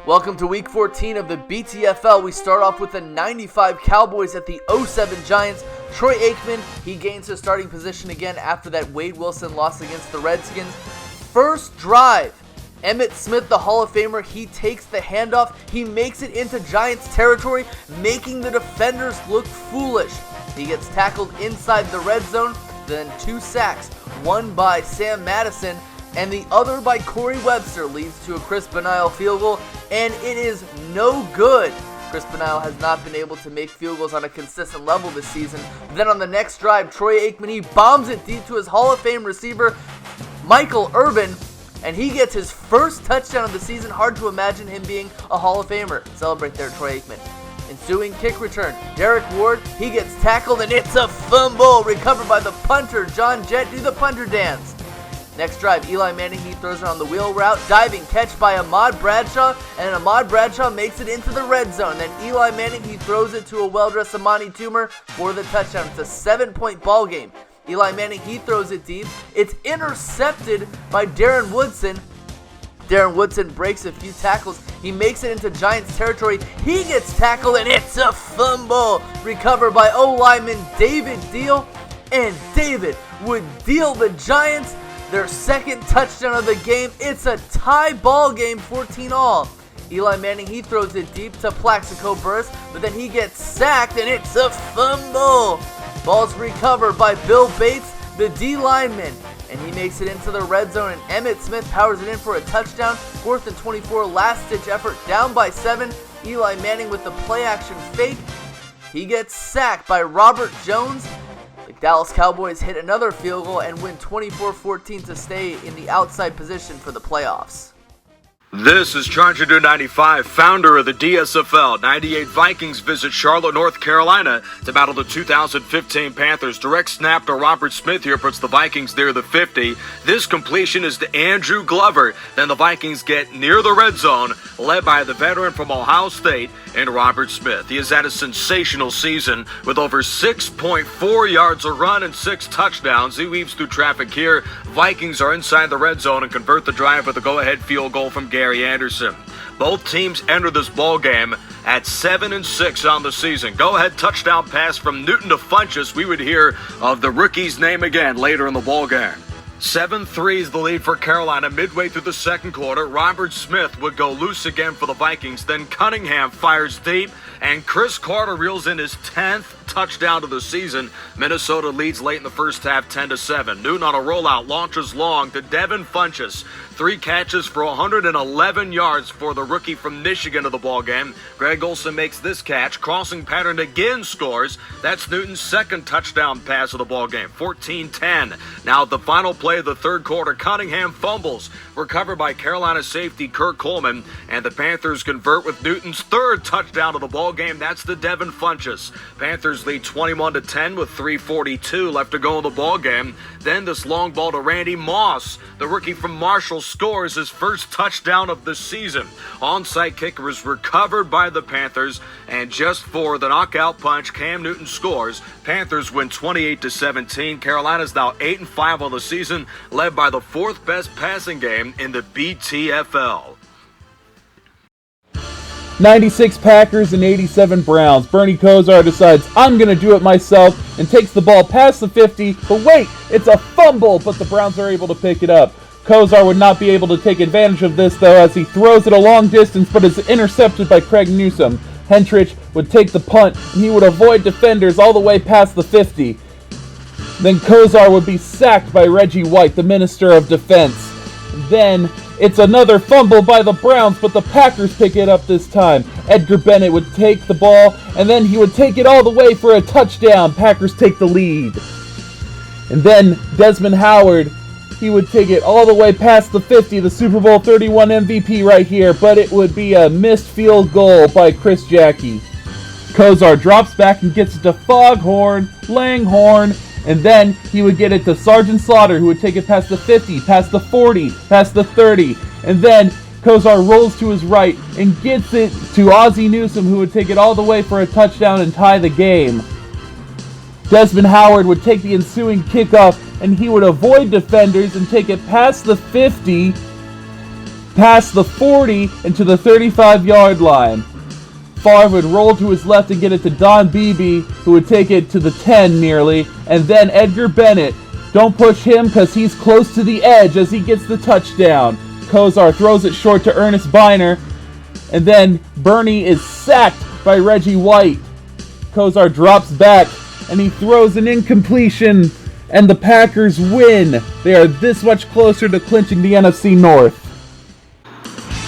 Welcome to Week 14 of the BTFL. We start off with the 95 Cowboys at the 07 Giants. Troy Aikman, he gains his starting position again after that Wade Wilson loss against the Redskins. First drive, Emmitt Smith, the Hall of Famer, he takes the handoff. He makes it into Giants territory, making the defenders look foolish. He gets tackled inside the red zone, then 2 sacks, one by Sam Madison, and the other by Corey Webster, leads to a Chris Benile field goal, and it is no good. Chris Benile has not been able to make field goals on a consistent level this season. Then on the next drive, Troy Aikman, he bombs it deep to his Hall of Fame receiver, Michael Irvin, and he gets his first touchdown of the season. Hard to imagine him being a Hall of Famer. Celebrate there, Troy Aikman. Ensuing kick return, Derek Ward, he gets tackled, and it's a fumble recovered by the punter, John Jett. Do the punter dance. Next drive, Eli Manning, he throws it on the wheel route. Diving catch by Ahmad Bradshaw, and Ahmad Bradshaw makes it into the red zone. Then Eli Manning, he throws it to a well-dressed Amani Toomer for the touchdown. It's a 7-point ball game. Eli Manning, he throws it deep. It's intercepted by Darren Woodson. Darren Woodson breaks a few tackles. He makes it into Giants territory. He gets tackled, and it's a fumble recovered by O-lineman David Deal. And David would deal the Giants their second touchdown of the game. It's a tie ball game, 14-all. Eli Manning, he throws it deep to Plaxico Burress, but then he gets sacked, and it's a fumble. Ball's recovered by Bill Bates, the D lineman, and he makes it into the red zone, and Emmitt Smith powers it in for a touchdown. 4th and 24, last-ditch effort, down by 7. Eli Manning with the play-action fake. He gets sacked by Robert Jones. The Dallas Cowboys hit another field goal and win 24-14 to stay in the outside position for the playoffs. This is Chargerdude95, founder of the DSFL. 98 Vikings visit Charlotte, North Carolina to battle the 2015 Panthers. Direct snap to Robert Smith here puts the Vikings near the 50. This completion is to Andrew Glover. Then the Vikings get near the red zone, led by the veteran from Ohio State and Robert Smith. He has had a sensational season with over 6.4 yards a run and 6 touchdowns. He weaves through traffic here. Vikings are inside the red zone and convert the drive with a go-ahead field goal from Gary Anderson. Both teams enter this ball game at 7-6 on the season. Go-ahead touchdown pass from Newton to Funchess. We would hear of the rookie's name again later in the ball game. 7-3 is the lead for Carolina. Midway through the second quarter, Robert Smith would go loose again for the Vikings. Then Cunningham fires deep, and Chris Carter reels in his 10th touchdown of the season. Minnesota leads late in the first half, 10-7. Newton on a rollout launches long to Devin Funchess. 3 catches for 111 yards for the rookie from Michigan of the ballgame. Greg Olsen makes this catch. Crossing pattern again scores. That's Newton's second touchdown pass of the ballgame. 14-10. Now at the final play of the third quarter, Cunningham fumbles. Recovered by Carolina safety Kirk Coleman. And the Panthers convert with Newton's third touchdown of the ballgame. That's the Devin Funchess. Panthers lead 21-10 with 3:42 left to go in the ballgame. Then this long ball to Randy Moss. The rookie from Marshall scores his first touchdown of the season. Onside kicker is recovered by the Panthers, and just for the knockout punch, Cam Newton scores. Panthers win 28-17. Carolina's now 8-5 on the season, led by the 4th best passing game in the BTFL. 96 Packers and 87 Browns. Bernie Kosar decides, I'm going to do it myself, and takes the ball past the 50. But wait, it's a fumble, but the Browns are able to pick it up. Kosar would not be able to take advantage of this, though, as he throws it a long distance, but is intercepted by Craig Newsome. Hentrich would take the punt, and he would avoid defenders all the way past the 50. Then Kosar would be sacked by Reggie White, the Minister of Defense. Then it's another fumble by the Browns, but the Packers pick it up this time. Edgar Bennett would take the ball, and then he would take it all the way for a touchdown. Packers take the lead. And then Desmond Howard, he would take it all the way past the 50, the Super Bowl 31 MVP right here, but it would be a missed field goal by Chris Jackie. Kosar drops back and gets it to Foghorn, Langhorn, and then he would get it to Sergeant Slaughter, who would take it past the 50, past the 40, past the 30, and then Kosar rolls to his right and gets it to Ozzie Newsome, who would take it all the way for a touchdown and tie the game. Desmond Howard would take the ensuing kickoff, and he would avoid defenders and take it past the 50, past the 40 and to the 35-yard line. Favre would roll to his left and get it to Don Beebe, who would take it to the 10 nearly, and then Edgar Bennett. Don't push him because he's close to the edge as he gets the touchdown. Kozar throws it short to Ernest Biner, and then Bernie is sacked by Reggie White. Kozar drops back, and he throws an incompletion, and the Packers win. They are this much closer to clinching the NFC North.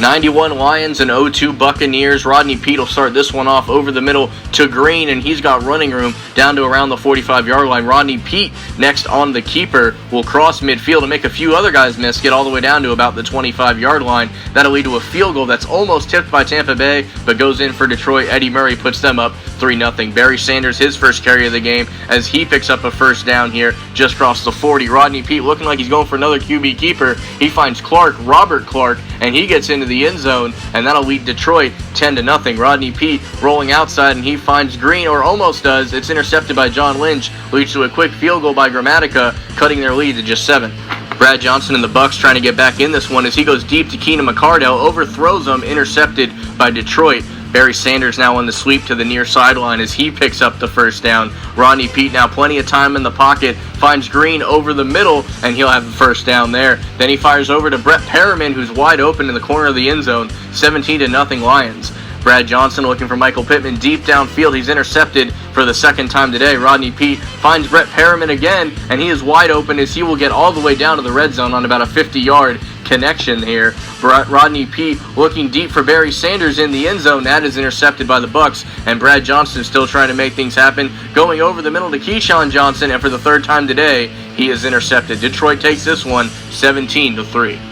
91 Lions and 0-2 Buccaneers. Rodney Peete will start this one off over the middle to Green, and he's got running room down to around the 45-yard line. Rodney Peete, next on the keeper, will cross midfield and make a few other guys miss, get all the way down to about the 25-yard line. That'll lead to a field goal that's almost tipped by Tampa Bay, but goes in for Detroit. Eddie Murray puts them up 3-0. Barry Sanders, his first carry of the game, as he picks up a first down here just across the 40. Rodney Peete looking like he's going for another QB keeper. He finds Robert Clark, and he gets into the end zone, and that'll lead Detroit 10-0. Rodney Peete rolling outside, and he finds Green, or almost does. It's intercepted by John Lynch, leads to a quick field goal by Gramatica, cutting their lead to just 7. Brad Johnson and the Bucs trying to get back in this one as he goes deep to Keenan McCardell, overthrows him, intercepted by Detroit. Barry Sanders now on the sweep to the near sideline as he picks up the first down. Rodney Peete now plenty of time in the pocket, finds Green over the middle, and he'll have the first down there. Then he fires over to Brett Perriman, who's wide open in the corner of the end zone. 17-0 Lions. Brad Johnson looking for Michael Pittman deep downfield. He's intercepted for the second time today. Rodney Peete finds Brett Perriman again, and he is wide open as he will get all the way down to the red zone on about a 50-yard connection here. Rodney Peete looking deep for Barry Sanders in the end zone. That is intercepted by the Bucs, and Brad Johnson still trying to make things happen. Going over the middle to Keyshawn Johnson, and for the third time today, he is intercepted. Detroit takes this one 17-3.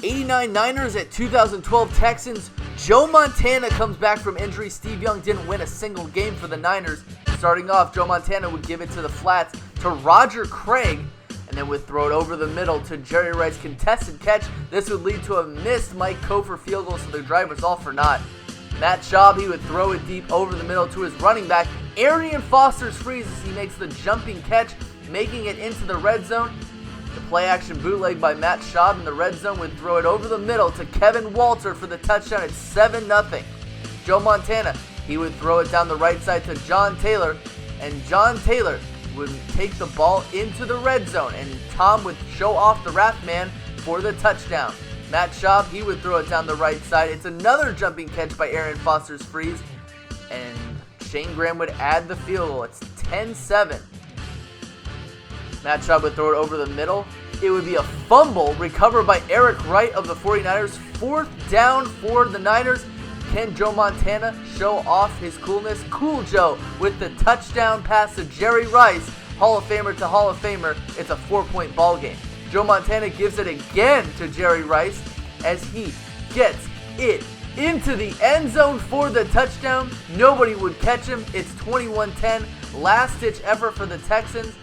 89 Niners at 2012 Texans. Joe Montana comes back from injury. Steve Young didn't win a single game for the Niners. Starting off, Joe Montana would give it to the flats to Roger Craig, and then would throw it over the middle to Jerry Rice. Contested catch. This would lead to a missed Mike Kofer field goal, so the drive was all for naught. Matt Schaub, he would throw it deep over the middle to his running back. Arian Foster's freeze as he makes the jumping catch, making it into the red zone. The play-action bootleg by Matt Schaub in the red zone would throw it over the middle to Kevin Walter for the touchdown at 7-0. Joe Montana, he would throw it down the right side to John Taylor, and John Taylor would take the ball into the red zone, and Tom would show off the Wrath Man for the touchdown. Matt Schaub, he would throw it down the right side. It's another jumping catch by Arian Foster's freeze, and Shane Graham would add the field goal. It's 10-7. Matt Schaub would throw it over the middle. It would be a fumble recovered by Eric Wright of the 49ers. 4th down for the Niners. Can Joe Montana show off his coolness? Cool Joe with the touchdown pass to Jerry Rice. Hall of Famer to Hall of Famer. It's a 4-point ball game. Joe Montana gives it again to Jerry Rice as he gets it into the end zone for the touchdown. Nobody would catch him. It's 21-10. Last-ditch effort for the Texans.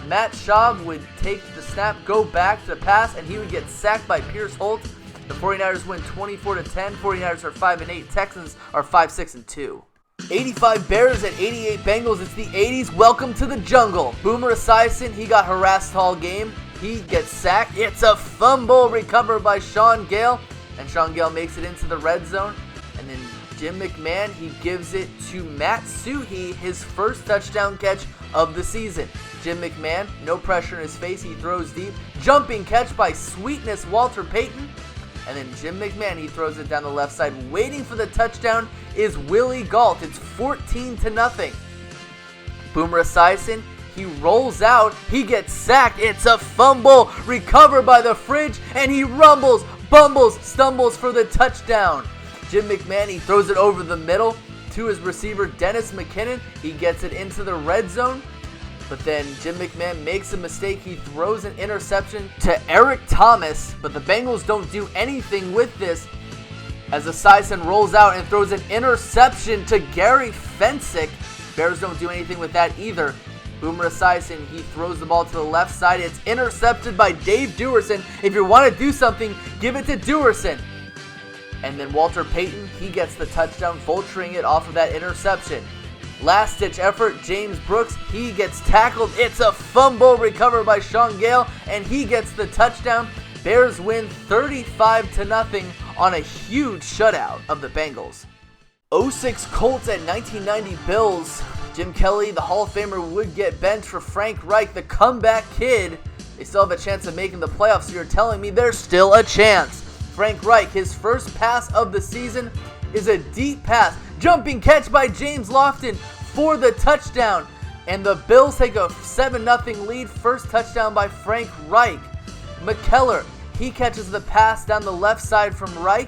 Matt Schaub would take the snap, go back to the pass, and he would get sacked by Pierce Holt. The 49ers win 24-10. 49ers are 5-8. Texans are 5-6-2. 85 Bears at 88 Bengals. It's the 80s. Welcome to the jungle. Boomer Esiason, he got harassed all game. He gets sacked. It's a fumble recovered by Sean Gale, and Sean Gale makes it into the red zone. And then Jim McMahon, he gives it to Matt Suhey, his first touchdown catch of the season. Jim McMahon, no pressure in his face, he throws deep. Jumping catch by Sweetness Walter Payton. And then Jim McMahon, he throws it down the left side. Waiting for the touchdown is Willie Gault. It's 14-0. Boomer Esiason, he rolls out. He gets sacked. It's a fumble recovered by the Fridge, and he rumbles, bumbles, stumbles for the touchdown. Jim McMahon, he throws it over the middle to his receiver, Dennis McKinnon. He gets it into the red zone. But then Jim McMahon makes a mistake. He throws an interception to Eric Thomas, but the Bengals don't do anything with this as Esiason rolls out and throws an interception to Gary Fensick. Bears don't do anything with that either. Boomer Esiason, he throws the ball to the left side. It's intercepted by Dave Duerson. If you want to do something, give it to Duerson. And then Walter Payton, he gets the touchdown, vulturing it off of that interception. Last-ditch effort, James Brooks, he gets tackled. It's a fumble recovered by Sean Gale, and he gets the touchdown. Bears win 35-0 on a huge shutout of the Bengals. 06 Colts at 1990 Bills. Jim Kelly, the Hall of Famer, would get benched for Frank Reich, the comeback kid. They still have a chance of making the playoffs, so you're telling me there's still a chance. Frank Reich, his first pass of the season is a deep pass. Jumping catch by James Lofton for the touchdown. And the Bills take a 7-0 lead. First touchdown by Frank Reich. McKellar, he catches the pass down the left side from Reich.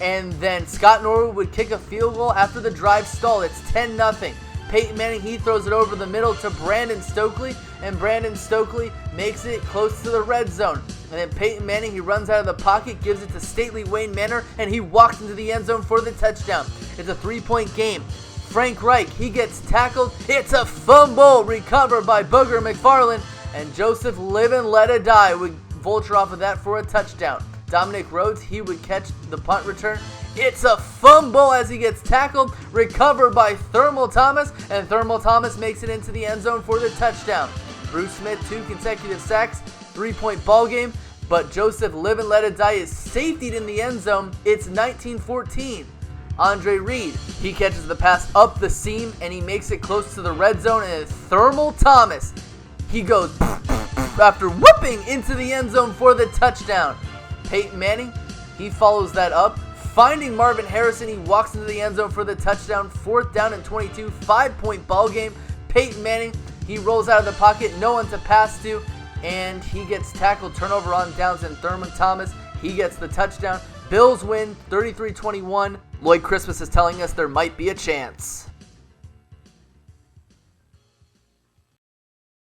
And then Scott Norwood would kick a field goal after the drive stalled. It's 10-0. Peyton Manning, he throws it over the middle to Brandon Stokely, and Brandon Stokely makes it close to the red zone. And then Peyton Manning, he runs out of the pocket, gives it to stately Wayne Manor, and he walks into the end zone for the touchdown. It's a 3-point game. Frank Reich, he gets tackled. It's a fumble recovered by Booger McFarland, and Joseph Live and Let It Die would vulture off of that for a touchdown. Dominic Rhodes, he would catch the punt return. It's a fumble as he gets tackled, recovered by Thermal Thomas, and Thermal Thomas makes it into the end zone for the touchdown. Bruce Smith, 2 consecutive sacks, 3-point ball game, but Joseph Live and Let It Die is safetied in the end zone. It's 19-14. Andre Reed, he catches the pass up the seam, and he makes it close to the red zone, and Thermal Thomas, he goes after whooping into the end zone for the touchdown. Peyton Manning, he follows that up. Finding Marvin Harrison, he walks into the end zone for the touchdown. 4th down and 22, 5-point ball game. Peyton Manning, he rolls out of the pocket, no one to pass to, and he gets tackled. Turnover on downs, and Thurman Thomas, he gets the touchdown. Bills win 33-21. Lloyd Christmas is telling us there might be a chance.